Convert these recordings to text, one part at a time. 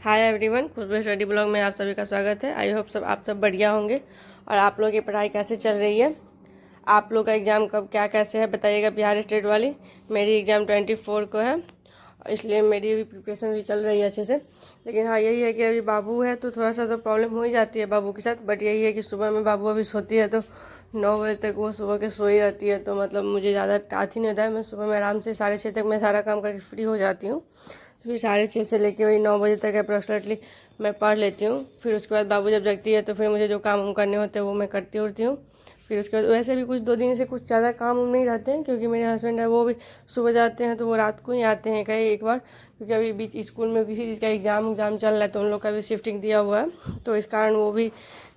Hi everyone, खुशबू study blog में आप सभी का स्वागत है। आई होप आप सब बढ़िया होंगे। और आप लोगों की पढ़ाई कैसे चल रही है? आप लोग का एग्ज़ाम कब क्या कैसे है बताइएगा। बिहार स्टेट वाली मेरी एग्ज़ाम 24 को है, इसलिए मेरी भी प्रिपरेशन भी चल रही है अच्छे से। लेकिन हाँ, यही है कि अभी बाबू है तो थोड़ा सा तो प्रॉब्लम हो ही जाती है बाबू के साथ। बट यही है कि सुबह में बाबू अभी सोती है तो 9 बजे तक वो सुबह के सोई रहती है, तो मतलब मुझे ज़्यादा टाच ही नहीं होता है। मैं सुबह में आराम से 6:30 तक मैं सारा काम करके फ्री हो जाती हूँ। तो फिर 6:30 से लेके वही 9 बजे तक अप्रोक्सीमेटली मैं पढ़ लेती हूँ। फिर उसके बाद बाबू जब जगती है तो फिर मुझे जो काम करने होते हैं वो मैं करती उड़ती हूँ। फिर उसके बाद वैसे भी कुछ 2 दिन से कुछ ज़्यादा काम नहीं रहते हैं, क्योंकि मेरे हस्बैंड है वो भी सुबह जाते हैं तो वो रात को ही आते हैं कहीं एक बार, क्योंकि अभी बीच स्कूल में किसी चीज़ का एग्ज़ाम चल रहा है तो उन लोग का भी शिफ्टिंग दिया हुआ है, तो इस कारण वो भी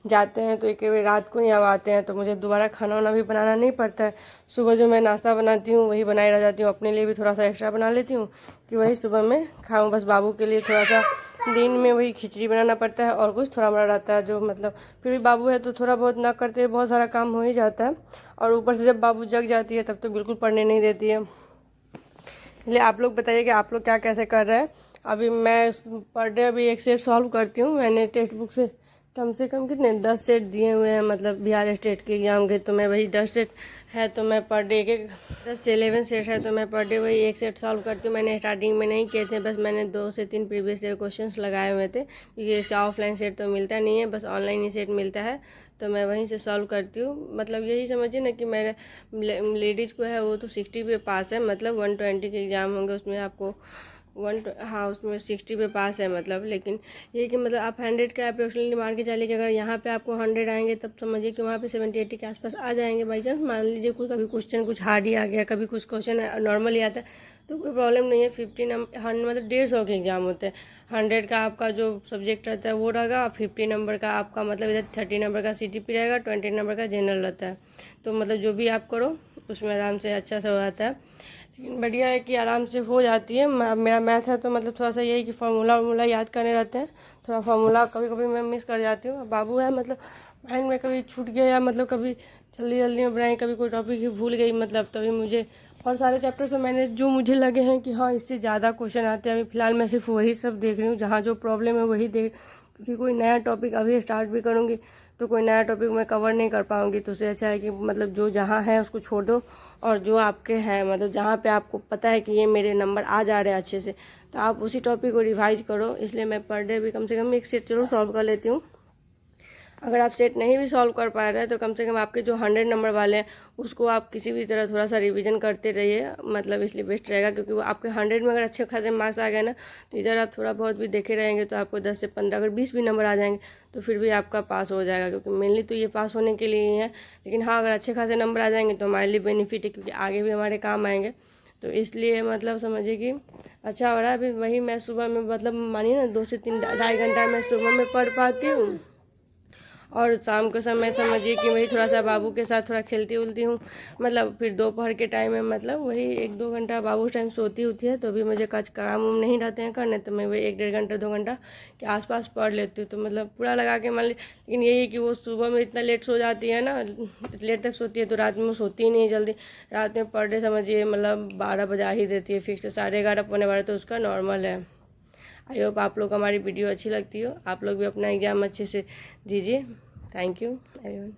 जाते हैं तो एक रात को ही अब आते हैं। तो मुझे दोबारा खाना वाना भी बनाना नहीं पड़ता है। सुबह जो मैं नाश्ता बनाती हूँ वही बनाई रह जाती हूँ, अपने लिए भी थोड़ा सा एक्स्ट्रा बना लेती हूँ कि वही सुबह में खाऊँ। बस बाबू के लिए थोड़ा सा दिन में वही खिचड़ी बनाना पड़ता है और कुछ थोड़ा मोड़ा रहता है जो मतलब फिर भी बाबू है तो थोड़ा बहुत ना करते बहुत सारा काम हो ही जाता है। और ऊपर से जब बाबू जग जाती है तब तो बिल्कुल पढ़ने नहीं देती है। इसलिए आप लोग बताइए कि आप लोग क्या कैसे कर रहे हैं। अभी मैं पर डे अभी एक सेट सॉल्व करती हूँ। मैंने टेक्स्ट बुक से कम कितने 10 सेट दिए हुए हैं, मतलब बिहार स्टेट के एग्जाम के। तो मैं वही 10 सेट है तो मैं पर डे एक 10 से 11 सेट है तो मैं पर डे वही एक सेट सॉल्व करती हूँ। मैंने स्टार्टिंग में नहीं किए थे, बस मैंने 2 से 3 प्रीवियस ईयर क्वेश्चन लगाए हुए थे, क्योंकि इसका ऑफलाइन सेट तो मिलता नहीं है, बस ऑनलाइन ही सेट मिलता है। तो मैं वहीं से सॉल्व करती हूँ। मतलब यही समझिए ना कि मेरे लेडीज़ को है वो तो 60 पे पास है, मतलब 120 के एग्ज़ाम होंगे उसमें आपको हाँ उसमें 60 पे पास है मतलब। लेकिन ये कि मतलब आप 100 का अप्रोक्सीमेटली मान के चलिए कि अगर यहाँ पे आपको 100 आएंगे तब समझिए कि वहाँ पे 70-80 के आसपास आ जाएंगे। बाई चांस मान लीजिए कभी क्वेश्चन कुछ हार्ड ही आ गया, कभी कुछ क्वेश्चन नॉर्मली आता है तो कोई प्रॉब्लम नहीं है। 50 नंबर मतलब 150 के एग्ज़ाम होते हैं। 100 का आपका जो सब्जेक्ट रहता है वो रहेगा, 50 नंबर का आपका मतलब इधर 30 नंबर का CTP रहेगा, 20 नंबर का जनरल रहता है। तो मतलब जो भी आप करो उसमें आराम से अच्छा से हो जाता है। लेकिन बढ़िया है कि आराम से हो जाती है। मेरा मैथ है तो मतलब थोड़ा सा यही कि फार्मूला याद करने रहते हैं, थोड़ा फार्मूला कभी कभी मैं मिस कर जाती हूँ। बाबू है मतलब माइंड में कभी छूट गया या मतलब कभी जल्दी जल्दी में बनाई, कभी कोई टॉपिक ही भूल गई मतलब तभी मुझे। और सारे चैप्टर से मैंने जो मुझे लगे हैं कि हाँ इससे ज़्यादा क्वेश्चन आते हैं, अभी फ़िलहाल मैं सिर्फ वही सब देख रही हूँ जहाँ जो प्रॉब्लम है वही देख, क्योंकि कोई नया टॉपिक अभी स्टार्ट भी करूँगी तो कोई नया टॉपिक मैं कवर नहीं कर पाऊँगी। तो उससे अच्छा है कि मतलब जो जहाँ है उसको छोड़ दो, और जो आपके हैं मतलब जहाँ पे आपको पता है कि ये मेरे नंबर आ जा रहे हैं अच्छे से, तो आप उसी टॉपिक को रिवाइज करो। इसलिए मैं पर डे भी कम से कम एक सेट जरूर सॉल्व कर लेती हूँ। अगर आप सेट नहीं भी सॉल्व कर पा रहे हैं तो कम से कम आपके जो 100 नंबर वाले हैं उसको आप किसी भी तरह थोड़ा सा रिवीजन करते रहिए, मतलब इसलिए बेस्ट रहेगा। क्योंकि वो आपके 100 में अगर अच्छे खासे मार्क्स आ गए ना तो इधर आप थोड़ा बहुत भी देखे रहेंगे तो आपको 10 से 15 अगर 20 भी नंबर आ जाएंगे तो फिर भी आपका पास हो जाएगा, क्योंकि मेनली तो ये पास होने के लिए ही है। लेकिन हाँ, अगर अच्छे खासे नंबर आ जाएंगे तो हमारे लिए बेनिफिट है, क्योंकि आगे भी हमारे काम आएंगे। तो इसलिए मतलब समझिए कि अच्छा हो रहा है। अभी वही मैं सुबह में मतलब मानिए ना 2 से 3 ढाई घंटा मैं सुबह में पढ़ पाती हूँ, और शाम के समय समझिए कि वही थोड़ा सा बाबू के साथ थोड़ा खेलती उलती हूँ। मतलब फिर दोपहर के टाइम में मतलब वही 1-2 घंटा बाबू टाइम सोती होती है तो भी मुझे कुछ काम उम नहीं रहते हैं करने, तो मैं वही 1-1.5 घंटा 2 घंटा के आसपास पढ़ लेती हूँ। तो मतलब पूरा लगा के मान ली। लेकिन यही है कि वो सुबह में इतना लेट सो जाती है ना, लेट तक सोती है तो रात में वो सोती ही नहीं जल्दी। रात में पर डे समझिए मतलब 12 बजा ही देती है फिक्स, 11:30 पौने 12 तो उसका नॉर्मल है। आई होप आप लोग को हमारी वीडियो अच्छी लगती हो, आप लोग भी अपना एग्ज़ाम अच्छे से दीजिए। Thank you everyone.